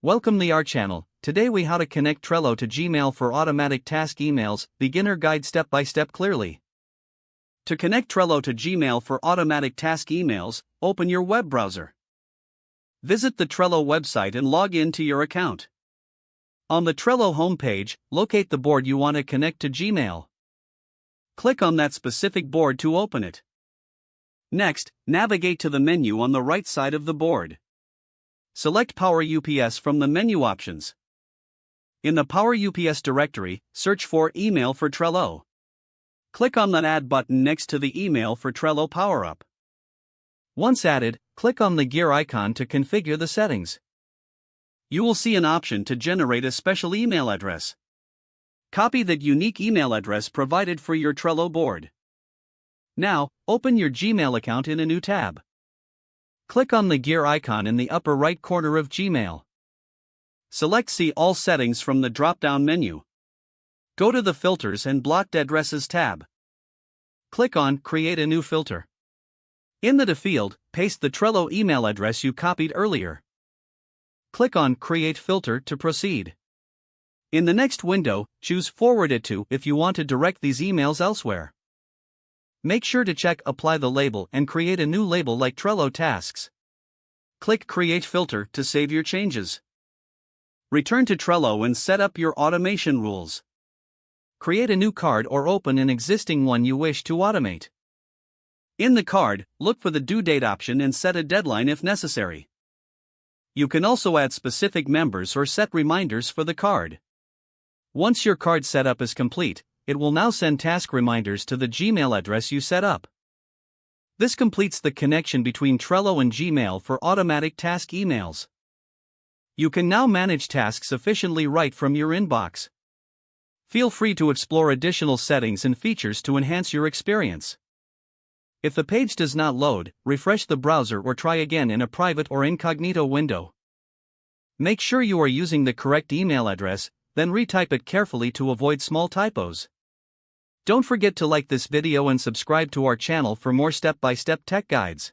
Welcome to our channel. Today we how to connect Trello to Gmail for automatic task emails, beginner guide step by step clearly. To connect Trello to Gmail for automatic task emails, open your web browser. Visit the Trello website and log in to your account. On the Trello homepage, locate the board you want to connect to Gmail. Click on that specific board to open it. Next, navigate to the menu on the right side of the board. Select Power UPS from the menu options. In the Power UPS directory, search for Email for Trello. Click on the Add button next to the Email for Trello power-up. Once added, click on the gear icon to configure the settings. You will see an option to generate a special email address. Copy that unique email address provided for your Trello board. Now, open your Gmail account in a new tab. Click on the gear icon in the upper right corner of Gmail. Select See All Settings from the drop-down menu. Go to the Filters and Blocked Addresses tab. Click on Create a new filter. In the field, paste the Trello email address you copied earlier. Click on Create Filter to proceed. In the next window, choose Forward it to if you want to direct these emails elsewhere. Make sure to check Apply the label and create a new label like Trello Tasks. Click Create Filter to save your changes. Return to Trello and set up your automation rules. Create a new card or open an existing one you wish to automate. In the card, look for the due date option and set a deadline if necessary. You can also add specific members or set reminders for the card. Once your card setup is complete, it will now send task reminders to the Gmail address you set up. This completes the connection between Trello and Gmail for automatic task emails. You can now manage tasks efficiently right from your inbox. Feel free to explore additional settings and features to enhance your experience. If the page does not load, refresh the browser or try again in a private or incognito window. Make sure you are using the correct email address, then retype it carefully to avoid small typos. Don't forget to like this video and subscribe to our channel for more step-by-step tech guides.